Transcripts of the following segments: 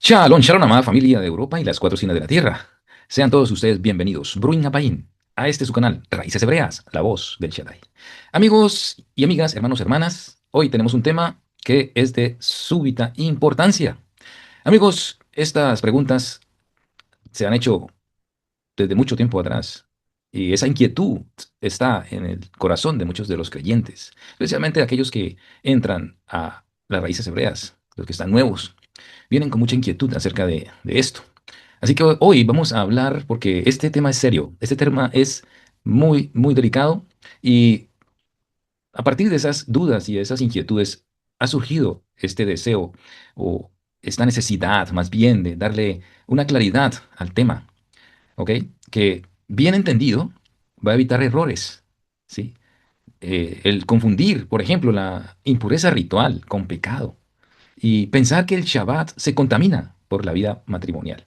Shalom, shalom, amada familia de Europa y las cuatro esquinas de la tierra. Sean todos ustedes bienvenidos, Bruin Apaín, a este su canal, Raíces Hebreas, la voz del Shaddai. Amigos y amigas, hermanos, hermanas, hoy tenemos un tema que es de súbita importancia. Amigos, estas preguntas se han hecho desde mucho tiempo atrás y esa inquietud está en el corazón de muchos de los creyentes, especialmente aquellos que entran a las raíces hebreas, los que están nuevos, vienen con mucha inquietud acerca de esto. Así que hoy vamos a hablar, porque este tema es serio, este tema es muy, muy delicado y a partir de esas dudas y de esas inquietudes ha surgido este deseo o esta necesidad más bien de darle una claridad al tema, ¿ok? Que bien entendido va a evitar errores, ¿sí? El confundir, por ejemplo, la impureza ritual con pecado y pensar que el Shabbat se contamina por la vida matrimonial.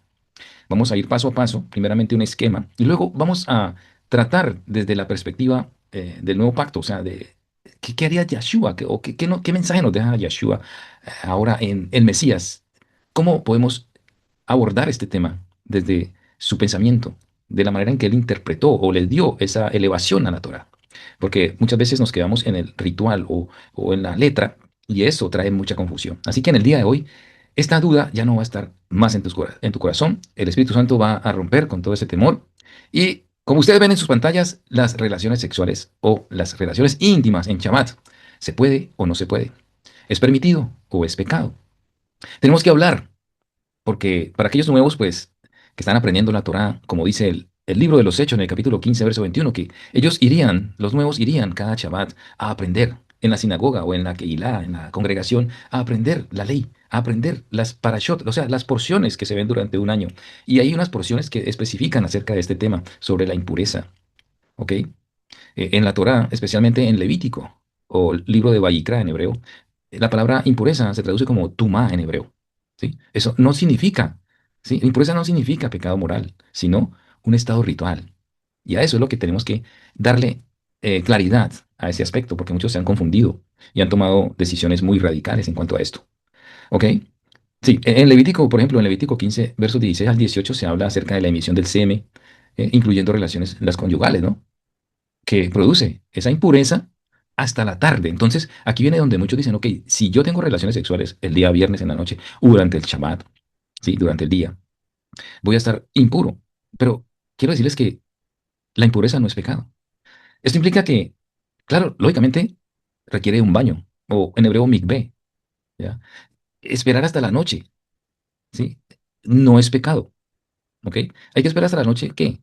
Vamos a ir paso a paso, primeramente un esquema, y luego vamos a tratar desde la perspectiva del nuevo pacto, o sea, de qué haría Yeshua, qué mensaje nos deja Yeshua ahora en el Mesías. ¿Cómo podemos abordar este tema desde su pensamiento, de la manera en que él interpretó o le dio esa elevación a la Torah? Porque muchas veces nos quedamos en el ritual o en la letra y eso trae mucha confusión. Así que en el día de hoy, esta duda ya no va a estar más en tu corazón. El Espíritu Santo va a romper con todo ese temor. Y como ustedes ven en sus pantallas, las relaciones sexuales o las relaciones íntimas en Shabbat, ¿se puede o no se puede? ¿Es permitido o es pecado? Tenemos que hablar, porque para aquellos nuevos, pues, que están aprendiendo la Torá, como dice el libro de los Hechos en el capítulo 15, verso 21, que ellos irían, los nuevos irían cada Shabbat a aprender en la sinagoga o en la Keilah, en la congregación, a aprender la ley, a aprender las parashot, o sea, las porciones que se ven durante un año. Y hay unas porciones que especifican acerca de este tema, sobre la impureza, ¿ok? En la Torá, especialmente en Levítico o el libro de Vayikra en hebreo, la palabra impureza se traduce como tumá en hebreo. ¿Sí? Eso no significa, ¿sí? Impureza no significa pecado moral, sino un estado ritual. Y a eso es lo que tenemos que darle claridad a ese aspecto, porque muchos se han confundido y han tomado decisiones muy radicales en cuanto a esto. ¿Ok? Sí, en Levítico, por ejemplo, en Levítico 15, versos 16 al 18, se habla acerca de la emisión del seme, incluyendo relaciones las conyugales, ¿no? Que produce esa impureza hasta la tarde. Entonces, aquí viene donde muchos dicen, ok, si yo tengo relaciones sexuales el día viernes en la noche o durante el Shabbat, ¿sí? Durante el día, voy a estar impuro. Pero quiero decirles que la impureza no es pecado. Esto implica que, claro, lógicamente requiere un baño, o en hebreo mikveh, ¿ya? Esperar hasta la noche, ¿sí? No es pecado, ¿ok? Hay que esperar hasta la noche, ¿qué?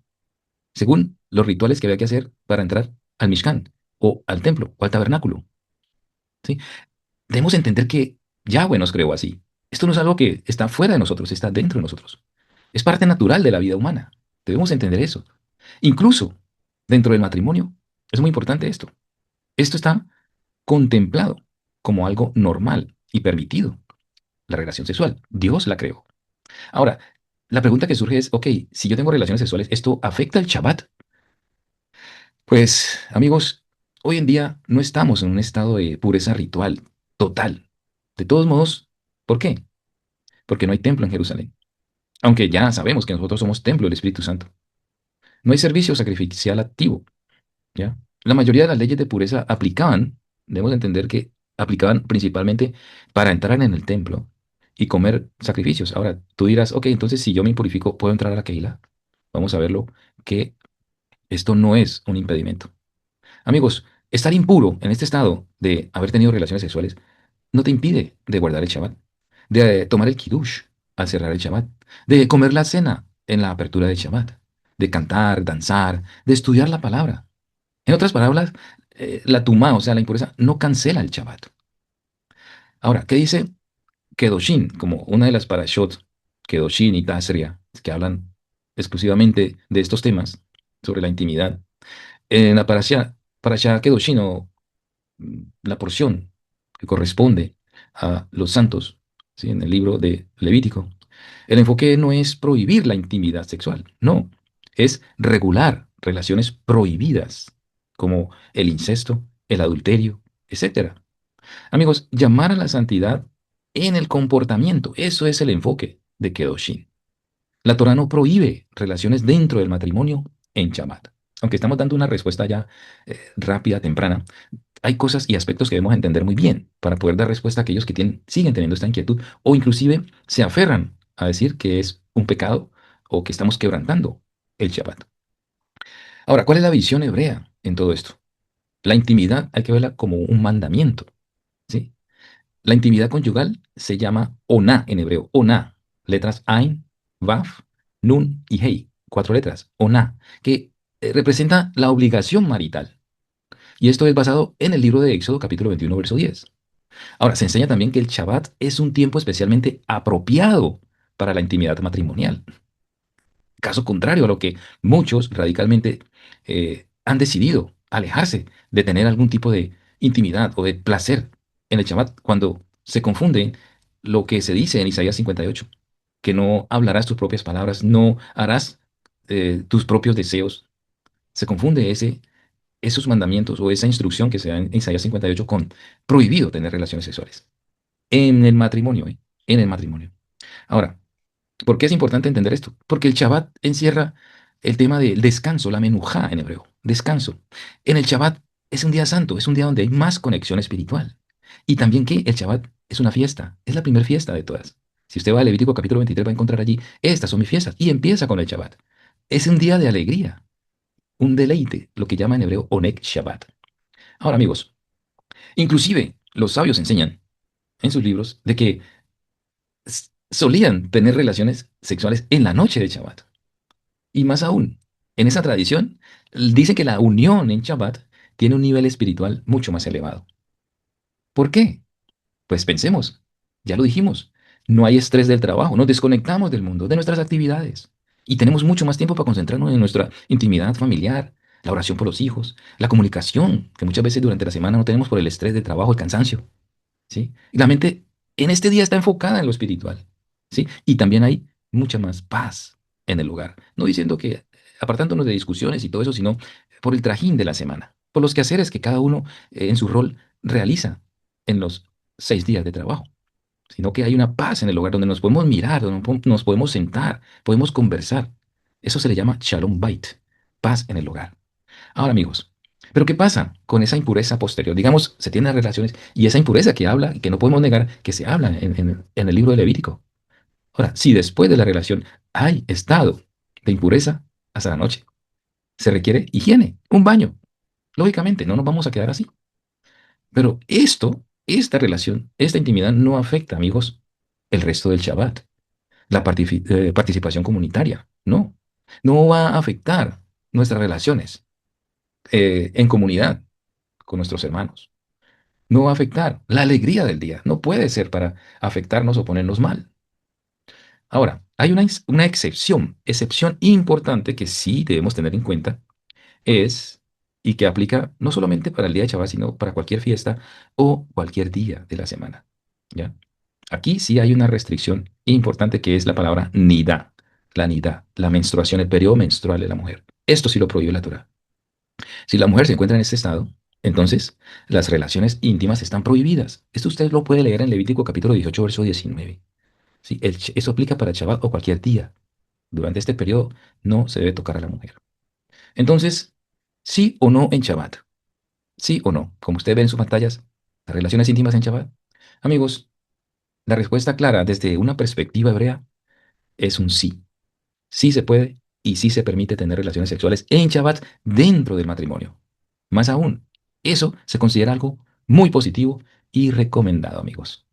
Según los rituales que había que hacer para entrar al Mishkan, o al templo, o al tabernáculo, ¿sí? Debemos entender que Yahweh nos creó así. Esto no es algo que está fuera de nosotros, está dentro de nosotros. Es parte natural de la vida humana. Debemos entender eso. Incluso dentro del matrimonio, es muy importante esto. Esto está contemplado como algo normal y permitido, la relación sexual. Dios la creó. Ahora, la pregunta que surge es, ok, si yo tengo relaciones sexuales, ¿esto afecta el Shabbat? Pues, amigos, hoy en día no estamos en un estado de pureza ritual total. De todos modos, ¿por qué? Porque no hay templo en Jerusalén. Aunque ya sabemos que nosotros somos templo del Espíritu Santo. No hay servicio sacrificial activo, ¿ya? La mayoría de las leyes de pureza aplicaban, debemos entender que aplicaban principalmente para entrar en el templo y comer sacrificios. Ahora, tú dirás, ok, entonces si yo me impurifico, ¿puedo entrar a la Keilah? Vamos a verlo, que esto no es un impedimento. Amigos, estar impuro en este estado de haber tenido relaciones sexuales no te impide de guardar el Shabbat, de tomar el Kiddush al cerrar el Shabbat, de comer la cena en la apertura del Shabbat, de cantar, danzar, de estudiar la palabra. En otras palabras, la tumá, o sea, la impureza, no cancela el Shabbat. Ahora, ¿qué dice Kedoshin? Como una de las parashot, Kedoshin y Tazria, que hablan exclusivamente de estos temas sobre la intimidad. En la parashá Kedoshin, o la porción que corresponde a los santos, ¿sí? En el libro de Levítico. El enfoque no es prohibir la intimidad sexual, no, es regular relaciones prohibidas, como el incesto, el adulterio, etcétera. Amigos, llamar a la santidad en el comportamiento, eso es el enfoque de Kedoshin. La Torah no prohíbe relaciones dentro del matrimonio en Shabbat. Aunque estamos dando una respuesta ya rápida, temprana, hay cosas y aspectos que debemos entender muy bien para poder dar respuesta a aquellos que siguen teniendo esta inquietud o inclusive se aferran a decir que es un pecado o que estamos quebrantando el Shabbat. Ahora, ¿cuál es la visión hebrea en todo esto? La intimidad hay que verla como un mandamiento, ¿sí? La intimidad conyugal se llama oná en hebreo, oná, letras Ain, Vaf, Nun y Hei, cuatro letras, oná, que representa la obligación marital. Y esto es basado en el libro de Éxodo, capítulo 21, verso 10. Ahora, se enseña también que el Shabbat es un tiempo especialmente apropiado para la intimidad matrimonial. Caso contrario a lo que muchos radicalmente han decidido alejarse de tener algún tipo de intimidad o de placer en el Shabbat cuando se confunde lo que se dice en Isaías 58, que no hablarás tus propias palabras, no harás tus propios deseos. Se confunde esos mandamientos o esa instrucción que se da en Isaías 58 con prohibido tener relaciones sexuales en el matrimonio, ¿eh? En el matrimonio. Ahora, ¿por qué es importante entender esto? Porque el Shabbat encierra el tema del descanso, la menujá en hebreo, descanso. En el Shabbat es un día santo, es un día donde hay más conexión espiritual. Y también que el Shabbat es una fiesta, es la primera fiesta de todas. Si usted va a Levítico capítulo 23 va a encontrar allí, estas son mis fiestas, y empieza con el Shabbat. Es un día de alegría, un deleite, lo que llama en hebreo Oneg Shabbat. Ahora amigos, inclusive los sabios enseñan en sus libros de que solían tener relaciones sexuales en la noche de Shabbat. Y más aún, en esa tradición, dice que la unión en Shabbat tiene un nivel espiritual mucho más elevado. ¿Por qué? Pues pensemos, ya lo dijimos, no hay estrés del trabajo, nos desconectamos del mundo, de nuestras actividades y tenemos mucho más tiempo para concentrarnos en nuestra intimidad familiar, la oración por los hijos, la comunicación, que muchas veces durante la semana no tenemos por el estrés del trabajo, el cansancio. ¿Sí? Y la mente en este día está enfocada en lo espiritual, ¿sí? Y también hay mucha más paz en el lugar. No diciendo que apartándonos de discusiones y todo eso, sino por el trajín de la semana, por los quehaceres que cada uno en su rol realiza en los 6 días de trabajo, sino que hay una paz en el lugar donde nos podemos mirar, donde nos podemos sentar, podemos conversar. Eso se le llama Shalom Bait, paz en el hogar. Ahora, amigos, pero ¿qué pasa con esa impureza posterior? Digamos, se tienen relaciones y esa impureza que habla, y que no podemos negar, que se habla en el libro de Levítico. Ahora, si después de la relación hay estado de impureza hasta la noche, se requiere higiene, un baño. Lógicamente, no nos vamos a quedar así. Pero esta relación, esta intimidad no afecta, amigos, el resto del Shabbat, la participación comunitaria. No, no va a afectar nuestras relaciones en comunidad con nuestros hermanos. No va a afectar la alegría del día. No puede ser para afectarnos o ponernos mal. Ahora, hay una excepción importante que sí debemos tener en cuenta, es, y que aplica no solamente para el día de Shabbat, sino para cualquier fiesta o cualquier día de la semana. ¿Ya? Aquí sí hay una restricción importante que es la palabra nidá, la nidá, la menstruación, el periodo menstrual de la mujer. Esto sí lo prohíbe la Torah. Si la mujer se encuentra en este estado, entonces las relaciones íntimas están prohibidas. Esto usted lo puede leer en Levítico capítulo 18, verso 19. ¿Sí? Eso aplica para el Shabbat o cualquier día. Durante este periodo no se debe tocar a la mujer. Entonces, sí o no en Shabbat. Sí o no. Como usted ve en sus pantallas, las relaciones íntimas en Shabbat. Amigos, la respuesta clara desde una perspectiva hebrea es un sí. Sí se puede y sí se permite tener relaciones sexuales en Shabbat dentro del matrimonio. Más aún, eso se considera algo muy positivo y recomendado, amigos.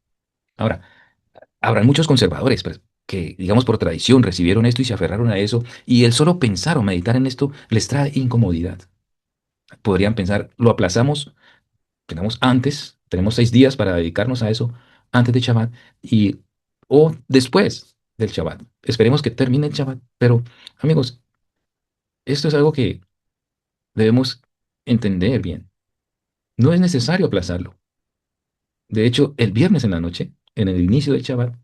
Ahora, habrán muchos conservadores pues, que, digamos, por tradición recibieron esto y se aferraron a eso, y el solo pensar o meditar en esto les trae incomodidad. Podrían pensar, lo aplazamos, tenemos 6 días para dedicarnos a eso antes de Shabbat y, o después del Shabbat. Esperemos que termine el Shabbat, pero amigos, esto es algo que debemos entender bien. No es necesario aplazarlo. De hecho, el viernes en la noche, en el inicio del Shabbat,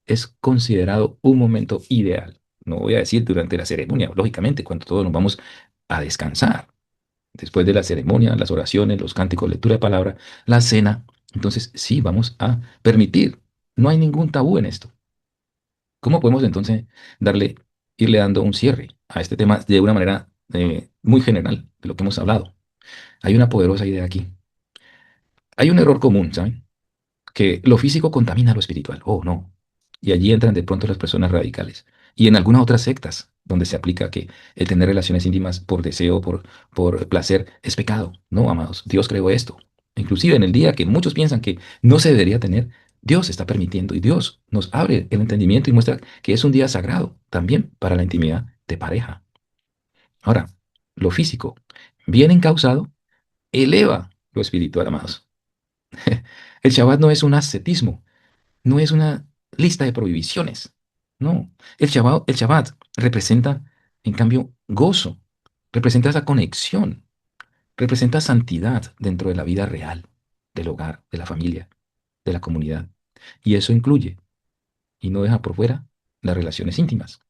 es considerado un momento ideal. No voy a decir durante la ceremonia, lógicamente, cuando todos nos vamos a descansar. Después de la ceremonia, las oraciones, los cánticos, lectura de palabra, la cena. Entonces, sí, vamos a permitir. No hay ningún tabú en esto. ¿Cómo podemos entonces darle, irle dando un cierre a este tema de una manera muy general de lo que hemos hablado? Hay una poderosa idea aquí. Hay un error común, ¿saben? Que lo físico contamina lo espiritual. Oh, no. Y allí entran de pronto las personas radicales. Y en algunas otras sectas, donde se aplica que el tener relaciones íntimas por deseo, por placer, es pecado. No, amados, Dios creó esto. Inclusive en el día que muchos piensan que no se debería tener, Dios está permitiendo y Dios nos abre el entendimiento y muestra que es un día sagrado también para la intimidad de pareja. Ahora, lo físico, bien encausado, eleva lo espiritual, amados. El Shabbat no es un ascetismo, no es una lista de prohibiciones. No, el Shabbat representa, en cambio, gozo, representa esa conexión, representa santidad dentro de la vida real, del hogar, de la familia, de la comunidad. Y eso incluye, y no deja por fuera, las relaciones íntimas.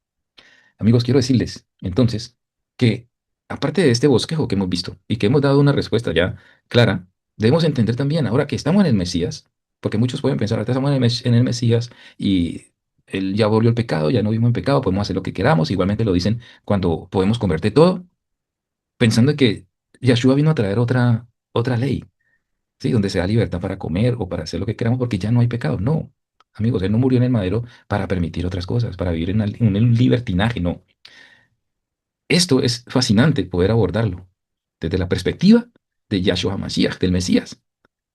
Amigos, quiero decirles entonces que, aparte de este bosquejo que hemos visto y que hemos dado una respuesta ya clara, debemos entender también ahora que estamos en el Mesías, porque muchos pueden pensar, ahora estamos en el Mesías y él ya volvió el pecado, ya no vivimos en pecado, podemos hacer lo que queramos, igualmente lo dicen cuando podemos convertir todo, pensando que Yeshua vino a traer otra ley, ¿sí? Donde se da libertad para comer o para hacer lo que queramos porque ya no hay pecado. No, amigos, él no murió en el madero para permitir otras cosas, para vivir en un libertinaje, no. Esto es fascinante poder abordarlo desde la perspectiva de Yahshua HaMashiach, del Mesías,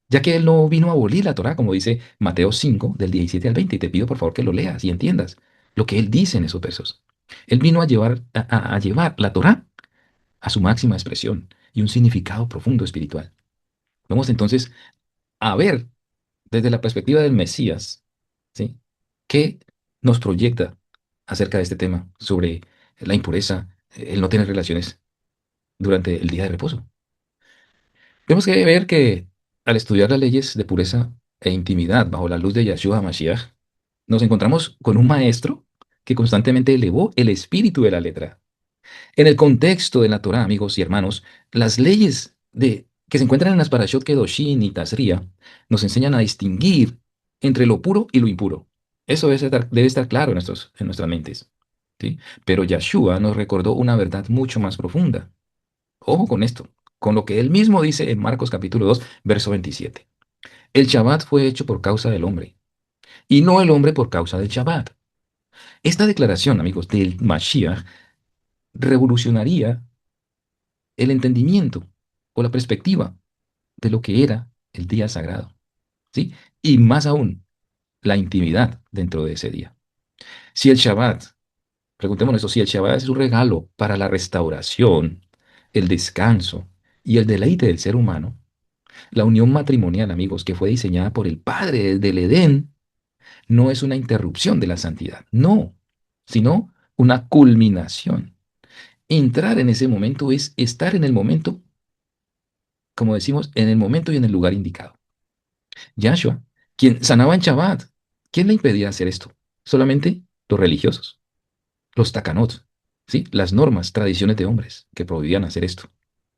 ya que él no vino a abolir la Torá, como dice Mateo 5, del 17 al 20, y te pido por favor que lo leas y entiendas lo que él dice en esos versos. Él vino a a llevar la Torá a su máxima expresión y un significado profundo espiritual. Vamos entonces a ver desde la perspectiva del Mesías, ¿sí? ¿Qué nos proyecta acerca de este tema sobre la impureza, el no tener relaciones durante el día de reposo? Tenemos que ver que al estudiar las leyes de pureza e intimidad bajo la luz de Yahshua HaMashiach, nos encontramos con un maestro que constantemente elevó el espíritu de la letra. En el contexto de la Torá, amigos y hermanos, las leyes que se encuentran en las Parashot Kedoshim y Tazria nos enseñan a distinguir entre lo puro y lo impuro. Eso debe estar claro en nuestras mentes, ¿sí? Pero Yahshua nos recordó una verdad mucho más profunda. Ojo con esto, con lo que él mismo dice en Marcos capítulo 2, verso 27. El Shabbat fue hecho por causa del hombre, y no el hombre por causa del Shabbat. Esta declaración, amigos, del Mashiach revolucionaría el entendimiento o la perspectiva de lo que era el día sagrado, ¿sí? Y más aún, la intimidad dentro de ese día. Si el Shabbat, preguntémonos eso, si el Shabbat es un regalo para la restauración, el descanso y el deleite del ser humano, la unión matrimonial, amigos, que fue diseñada por el Padre desde el Edén, no es una interrupción de la santidad, no, sino una culminación. Entrar en ese momento es estar en el momento, como decimos, en el momento y en el lugar indicado. Yahshua, quien sanaba en Shabbat, ¿quién le impedía hacer esto? Solamente los religiosos, los takanot, ¿sí? Las normas, tradiciones de hombres que prohibían hacer esto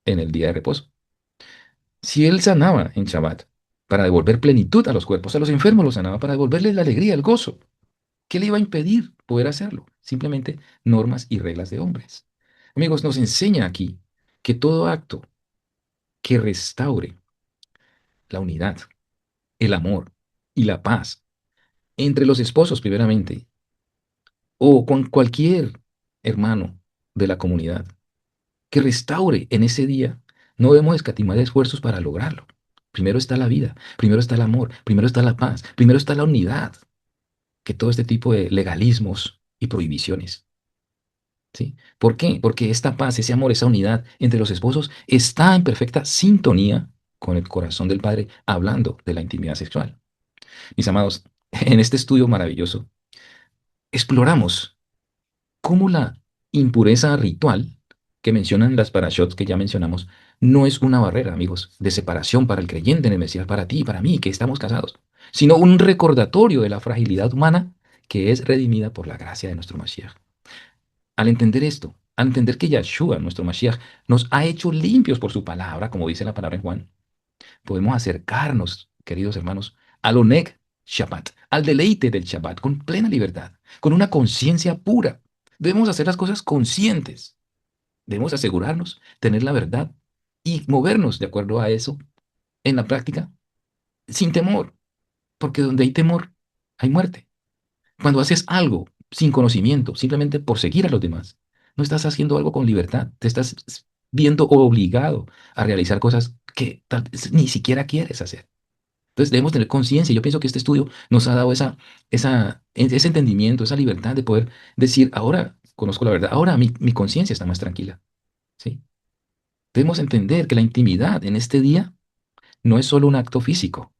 en el día de reposo. Si él sanaba en Shabbat para devolver plenitud a los cuerpos, a los enfermos los sanaba para devolverles la alegría, el gozo. ¿Qué le iba a impedir poder hacerlo? Simplemente normas y reglas de hombres. Amigos, nos enseña aquí que todo acto que restaure la unidad, el amor y la paz entre los esposos primeramente, o con cualquier hermano de la comunidad, que restaure en ese día, no debemos escatimar esfuerzos para lograrlo. Primero está la vida, primero está el amor, primero está la paz, primero está la unidad, que todo este tipo de legalismos y prohibiciones. ¿Sí? ¿Por qué? Porque esta paz, ese amor, esa unidad entre los esposos está en perfecta sintonía con el corazón del Padre hablando de la intimidad sexual. Mis amados, en este estudio maravilloso, exploramos cómo la impureza ritual que mencionan las parashot que ya mencionamos no es una barrera, amigos, de separación para el creyente en el Mesías, para ti y para mí, que estamos casados, sino un recordatorio de la fragilidad humana que es redimida por la gracia de nuestro Mashiach. Al entender esto, al entender que Yahshua, nuestro Mashiach, nos ha hecho limpios por su palabra, como dice la palabra en Juan, podemos acercarnos, queridos hermanos, al Oneg, Shabbat, al deleite del Shabbat, con plena libertad, con una conciencia pura. Debemos hacer las cosas conscientes. Debemos asegurarnos, tener la verdad y movernos de acuerdo a eso en la práctica, sin temor, porque donde hay temor, hay muerte. Cuando haces algo sin conocimiento, simplemente por seguir a los demás, no estás haciendo algo con libertad, te estás viendo obligado a realizar cosas que tal vez ni siquiera quieres hacer. Entonces debemos tener conciencia. Yo pienso que este estudio nos ha dado ese entendimiento, esa libertad de poder decir, ahora conozco la verdad, ahora mi conciencia está más tranquila. ¿Sí? Debemos entender que la intimidad en este día no es solo un acto físico,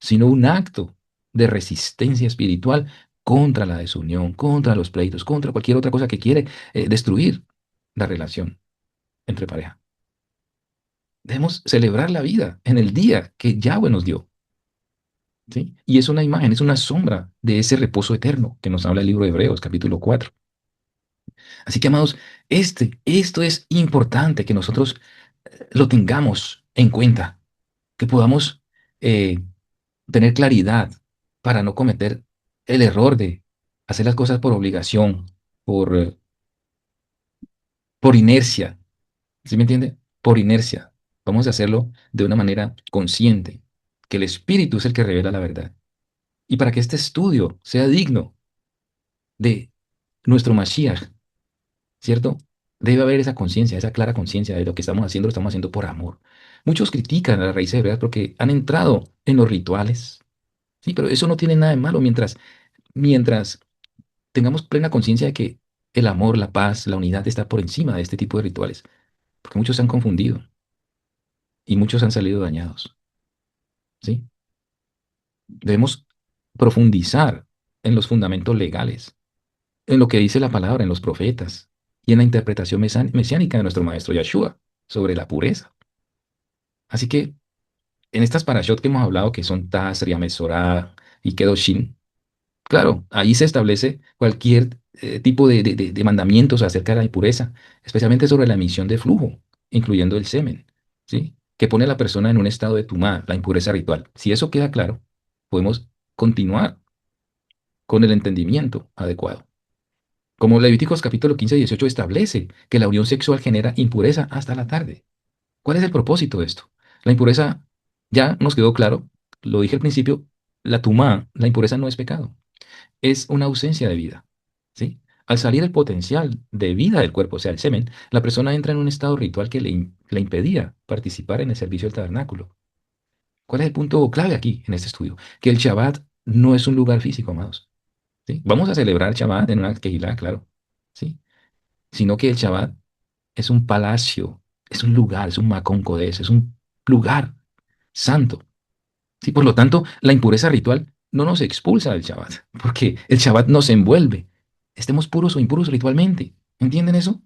sino un acto de resistencia espiritual contra la desunión, contra los pleitos, contra cualquier otra cosa que quiere destruir la relación entre pareja. Debemos celebrar la vida en el día que Yahweh nos dio. ¿Sí? Y es una imagen, es una sombra de ese reposo eterno que nos habla el libro de Hebreos, capítulo 4. Así que, amados, esto es importante que nosotros lo tengamos en cuenta, que podamos eh, tener claridad para no cometer el error de hacer las cosas por obligación, por, por inercia. ¿Sí me entiende? Por inercia. Vamos a hacerlo de una manera consciente, que el Espíritu es el que revela la verdad. Y para que este estudio sea digno de nuestro Mashiach, ¿cierto? Debe haber esa conciencia, esa clara conciencia de lo estamos haciendo por amor. Muchos critican a la raíz de verdad porque han entrado en los rituales, sí, pero eso no tiene nada de malo mientras tengamos plena conciencia de que el amor, la paz, la unidad está por encima de este tipo de rituales, porque muchos se han confundido y muchos han salido dañados, ¿sí? Debemos profundizar en los fundamentos legales, en lo que dice la palabra, en los profetas y en la interpretación mesiánica de nuestro maestro Yeshua sobre la pureza. Así que en estas parashot que hemos hablado, que son Tazria, Mesorá y Kedoshin, claro, ahí se establece cualquier tipo de mandamientos acerca de la impureza, especialmente sobre la emisión de flujo, incluyendo el semen, ¿sí? Que pone a la persona en un estado de tumá, la impureza ritual. Si eso queda claro, podemos continuar con el entendimiento adecuado. Como Levíticos capítulo 15 y 18 establece que la unión sexual genera impureza hasta la tarde. ¿Cuál es el propósito de esto? La impureza, ya nos quedó claro, lo dije al principio, la tumá, la impureza no es pecado, es una ausencia de vida, ¿sí? Al salir el potencial de vida del cuerpo, o sea, el semen, la persona entra en un estado ritual que le impedía participar en el servicio del tabernáculo. ¿Cuál es el punto clave aquí en este estudio? Que el Shabbat no es un lugar físico, amados, ¿sí? Vamos a celebrar Shabbat en una Kehilá, claro, ¿sí? Sino que el Shabbat es un palacio, es un lugar, es un Makon Kodesh, es un lugar santo. ¿Sí? Por lo tanto, la impureza ritual no nos expulsa del Shabbat, porque el Shabbat nos envuelve. Estemos puros o impuros ritualmente. ¿Entienden eso?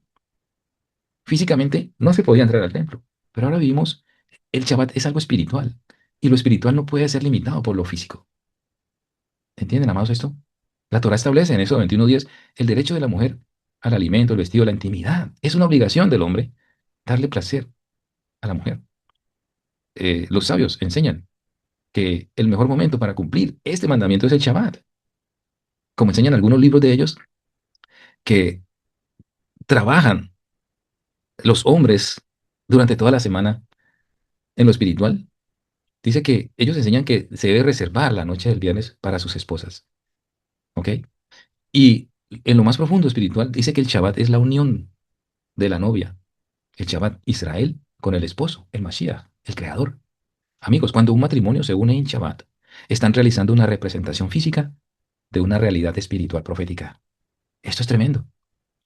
Físicamente no se podía entrar al templo, pero ahora vivimos, el Shabbat es algo espiritual, y lo espiritual no puede ser limitado por lo físico. ¿Entienden, amados, esto? La Torah establece en eso 21:10 el derecho de la mujer al alimento, el vestido, la intimidad. Es una obligación del hombre darle placer a la mujer. Los sabios enseñan que el mejor momento para cumplir este mandamiento es el Shabbat. Como enseñan algunos libros de ellos, que trabajan los hombres durante toda la semana en lo espiritual. Dice que ellos enseñan que se debe reservar la noche del viernes para sus esposas. ¿Ok? Y en lo más profundo espiritual dice que el Shabbat es la unión de la novia, el Shabbat Israel con el esposo, el Mashiach, el creador. Amigos, cuando un matrimonio se une en Shabbat, están realizando una representación física de una realidad espiritual profética. Esto es tremendo.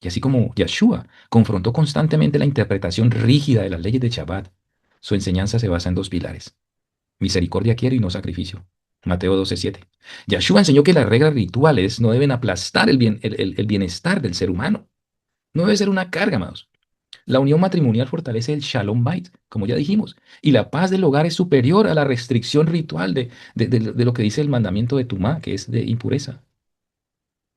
Y así como Yeshua confrontó constantemente la interpretación rígida de las leyes de Shabbat, su enseñanza se basa en dos pilares. Misericordia quiero y no sacrificio. Mateo 12:7. Yeshua enseñó que las reglas rituales no deben aplastar el bienestar del ser humano. No debe ser una carga, amados. La unión matrimonial fortalece el Shalom Bait, como ya dijimos, y la paz del hogar es superior a la restricción ritual de lo que dice el mandamiento de Tumá, que es de impureza.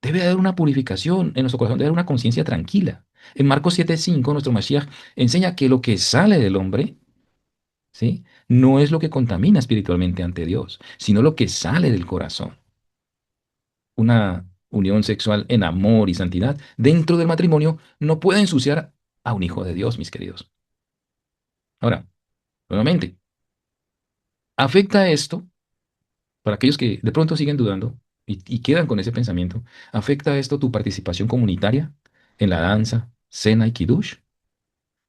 Debe haber una purificación en nuestro corazón, debe haber una conciencia tranquila. En Marcos 7:5, nuestro Mashiach enseña que lo que sale del hombre, ¿sí? No es lo que contamina espiritualmente ante Dios, sino lo que sale del corazón. Una unión sexual en amor y santidad dentro del matrimonio no puede ensuciar a un hijo de Dios, mis queridos. Ahora, nuevamente, ¿afecta esto, para aquellos que de pronto siguen dudando y quedan con ese pensamiento, afecta esto tu participación comunitaria en la danza, cena y kiddush?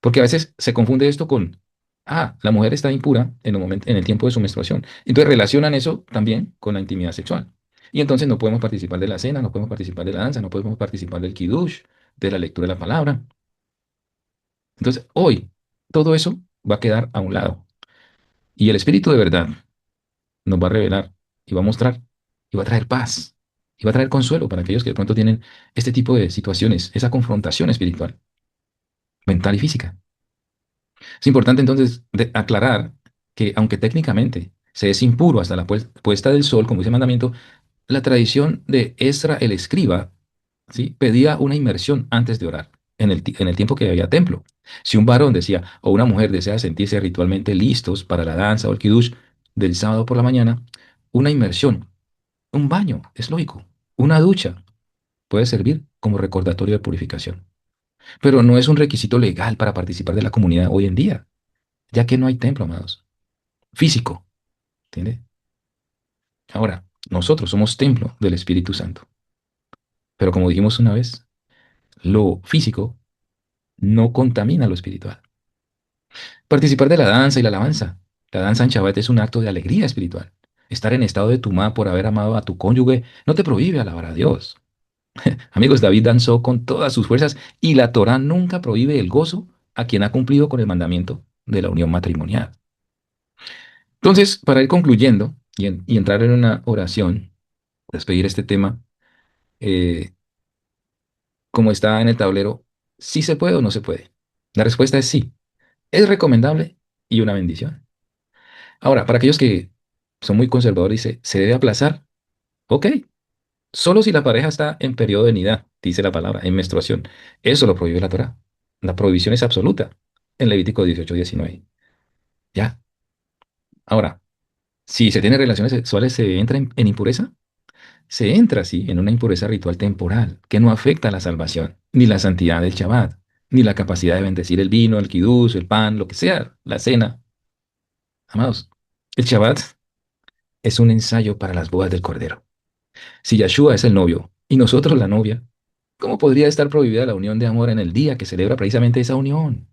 Porque a veces se confunde esto con, la mujer está impura en el momento, en el tiempo de su menstruación. Entonces relacionan eso también con la intimidad sexual. Y entonces no podemos participar de la cena, no podemos participar de la danza, no podemos participar del kiddush, de la lectura de la palabra. Entonces, hoy, todo eso va a quedar a un lado. Y el Espíritu de verdad nos va a revelar y va a mostrar y va a traer paz y va a traer consuelo para aquellos que de pronto tienen este tipo de situaciones, esa confrontación espiritual, mental y física. Es importante entonces aclarar que aunque técnicamente se es impuro hasta la puesta del sol, como dice el mandamiento, la tradición de Esdra el escriba, ¿sí?, pedía una inmersión antes de orar, en el tiempo que había templo. Si un varón decía o una mujer desea sentirse ritualmente listos para la danza o el kiddush del sábado por la mañana, una inmersión, un baño, es lógico, una ducha puede servir como recordatorio de purificación. Pero no es un requisito legal para participar de la comunidad hoy en día, ya que no hay templo, amados. Físico, ¿entiende? Ahora, nosotros somos templo del Espíritu Santo. Pero como dijimos una vez, lo físico no contamina lo espiritual. Participar de la danza y la alabanza. La danza en Shabbat es un acto de alegría espiritual. Estar en estado de tumá por haber amado a tu cónyuge no te prohíbe alabar a Dios. Amigos, David danzó con todas sus fuerzas y la Torá nunca prohíbe el gozo a quien ha cumplido con el mandamiento de la unión matrimonial. Entonces, para ir concluyendo y entrar en una oración, despedir este tema, eh, como está en el tablero, ¿sí se puede o no se puede? La respuesta es sí. Es recomendable y una bendición. Ahora, para aquellos que son muy conservadores, dice, ¿se debe aplazar? Ok, solo si la pareja está en periodo de nidad, dice la palabra, en menstruación. Eso lo prohíbe la Torá. La prohibición es absoluta en Levítico 18:19. Ya. Ahora, si se tiene relaciones sexuales, ¿se entra en impureza? Se entra, sí, en una impureza ritual temporal que no afecta a la salvación, ni la santidad del Shabbat, ni la capacidad de bendecir el vino, el kiddush, el pan, lo que sea, la cena. Amados, el Shabbat es un ensayo para las bodas del Cordero. Si Yahshua es el novio y nosotros la novia, ¿cómo podría estar prohibida la unión de amor en el día que celebra precisamente esa unión?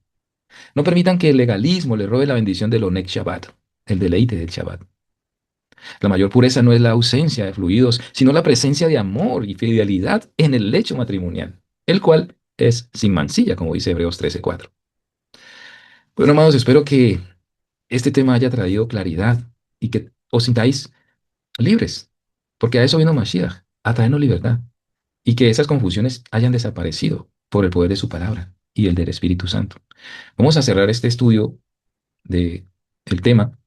No permitan que el legalismo le robe la bendición del Onek Shabbat, el deleite del Shabbat. La mayor pureza no es la ausencia de fluidos, sino la presencia de amor y fidelidad en el lecho matrimonial, el cual es sin mancilla, como dice Hebreos 13:4. Bueno, amados, espero que este tema haya traído claridad y que os sintáis libres, porque a eso vino Mashiach, a traernos libertad, y que esas confusiones hayan desaparecido por el poder de su palabra y el del Espíritu Santo. Vamos a cerrar este estudio de el tema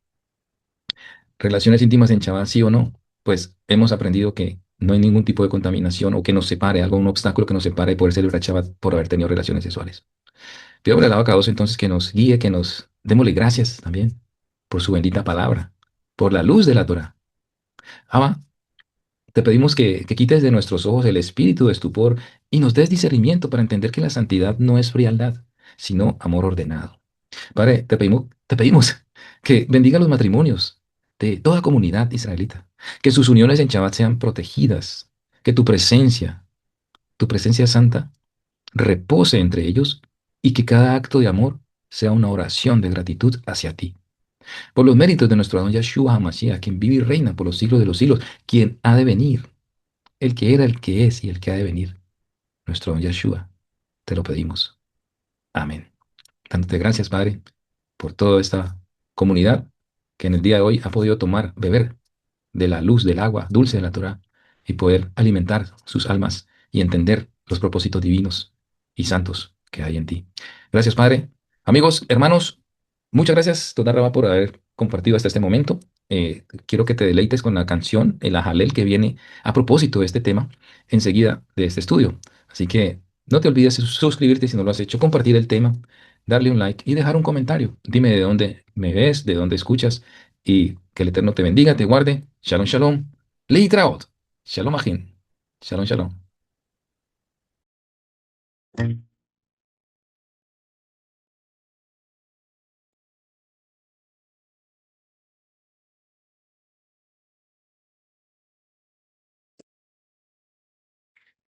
relaciones íntimas en Shabbat, sí o no. Pues hemos aprendido que no hay ningún tipo de contaminación o que nos separe, algún obstáculo que nos separe de poder celebrar Shabbat por haber tenido relaciones sexuales. Pido por el lado a entonces que nos guíe, que nos démosle gracias también por su bendita palabra, por la luz de la Torah. Abba, te pedimos que quites de nuestros ojos el espíritu de estupor y nos des discernimiento para entender que la santidad no es frialdad, sino amor ordenado. Padre, te pedimos que bendiga los matrimonios de toda comunidad israelita, que sus uniones en Shabbat sean protegidas, que tu presencia santa, repose entre ellos y que cada acto de amor sea una oración de gratitud hacia ti. Por los méritos de nuestro Adón Yahshua HaMashiach, quien vive y reina por los siglos de los siglos, quien ha de venir, el que era, el que es y el que ha de venir, nuestro Adón Yahshua, te lo pedimos. Amén. Dándote gracias, Padre, por toda esta comunidad que en el día de hoy ha podido tomar, beber de la luz del agua dulce de la Torah y poder alimentar sus almas y entender los propósitos divinos y santos que hay en ti. Gracias, Padre. Amigos, hermanos, muchas gracias, Toda Rabá, por haber compartido hasta este momento. Quiero que te deleites con la canción, el Ajalel, que viene a propósito de este tema enseguida de este estudio. Así que no te olvides de suscribirte si no lo has hecho, compartir el tema darle un like y dejar un comentario. Dime de dónde me ves, de dónde escuchas y que el Eterno te bendiga, te guarde. Shalom, shalom. Leitraot. Shalom, Ajin. Shalom, shalom.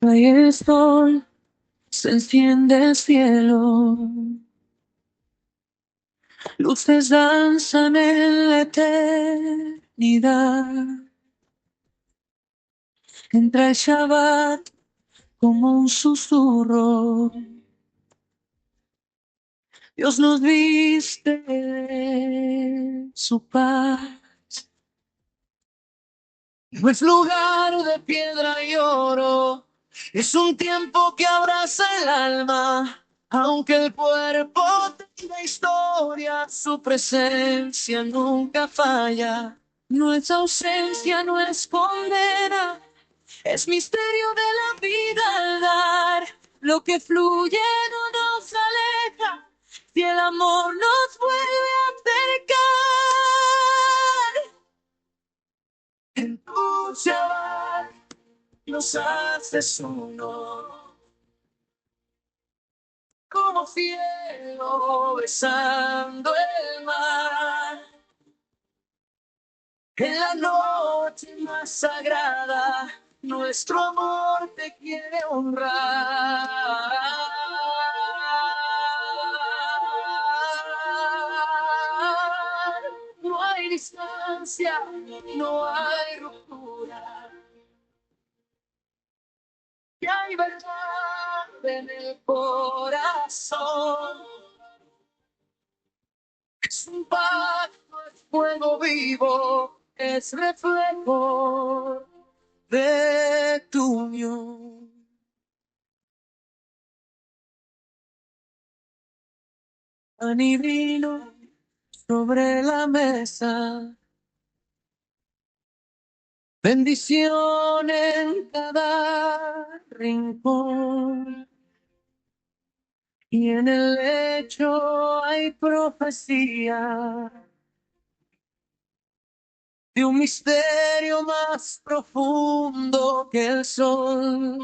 Ahí el sol se enciende el cielo, luces danzan en la eternidad. Entra el Shabbat como un susurro, Dios nos viste de su paz. No es lugar de piedra y oro, es un tiempo que abraza el alma. Aunque el cuerpo tenga historia, su presencia nunca falla. Nuestra ausencia no es condena, es misterio de la vida al dar. Lo que fluye no nos aleja, si el amor nos vuelve a acercar. En tu Shabbat nos haces uno, como cielo besando el mar. En la noche más sagrada, nuestro amor te quiere honrar. No hay distancia, no hay ruptura, y hay verdad en el corazón. Es un pacto, es fuego vivo, es reflejo de tu unión. Pan y vino sobre la mesa, bendición en cada rincón. Y en el lecho hay profecía de un misterio más profundo que el sol.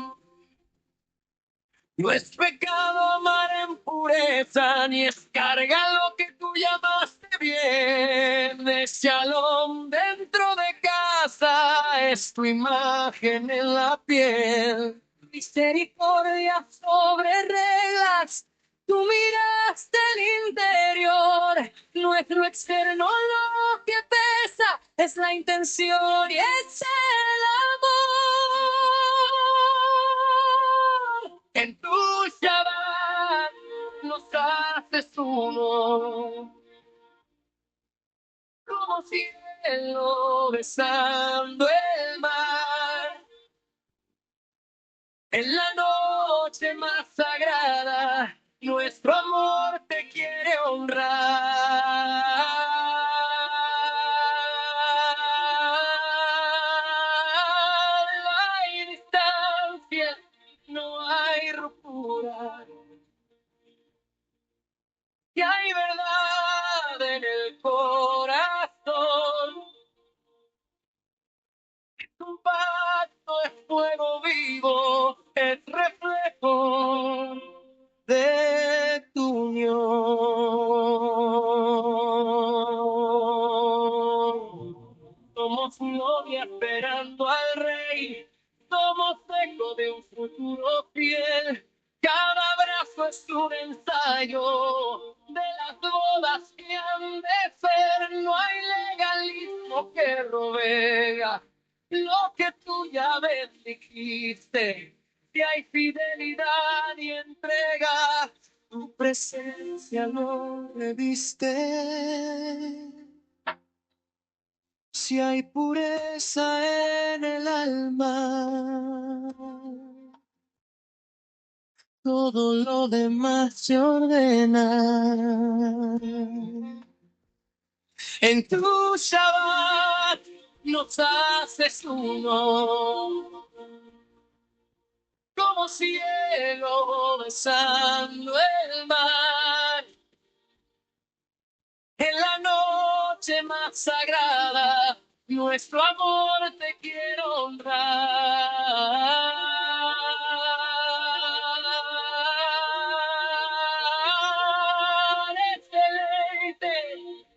No es pecado amar en pureza, ni es carga lo que tú llamaste bien. Es shalom dentro de casa, es tu imagen en la piel. Misericordia sobre reglas, tú miraste el interior. Nuestro externo lo que pesa es la intención y es el amor. En tu Shabbat nos haces uno, como cielo besando el mar. En la noche más sagrada, nuestro amor te quiere honrar. No hay distancia, no hay ruptura, y hay verdad en el corazón. Un pacto es fuego vivo, es reflejo de tu unión. Somos novia esperando al rey, somos eco de un futuro fiel. Cada abrazo es un ensayo de las bodas que han de ser. No hay legalismo que rovega lo que tú ya bendijiste. Si hay fidelidad y entrega, tu presencia lo reviste. Si hay pureza en el alma, todo lo demás se ordena. En tu Shabbat nos haces uno, como cielo besando el mar. noche más sagrada, nuestro amor te quiero honrar. Excelente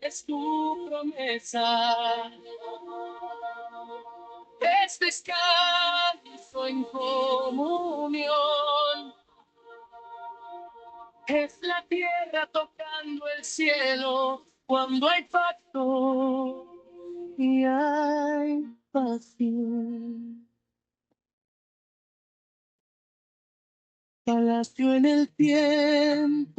es tu promesa, es descanso en comunión. Es la tierra tocando el cielo cuando hay pacto y hay pasión. Palacio en el tiempo,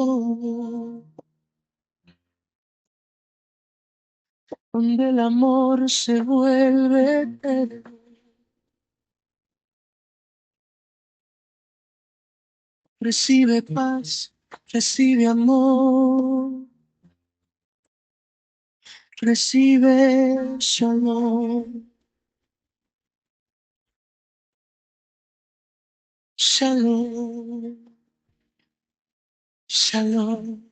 donde el amor se vuelve eterno. Recibe paz, recibe amor, recibe shalom. Shalom, shalom.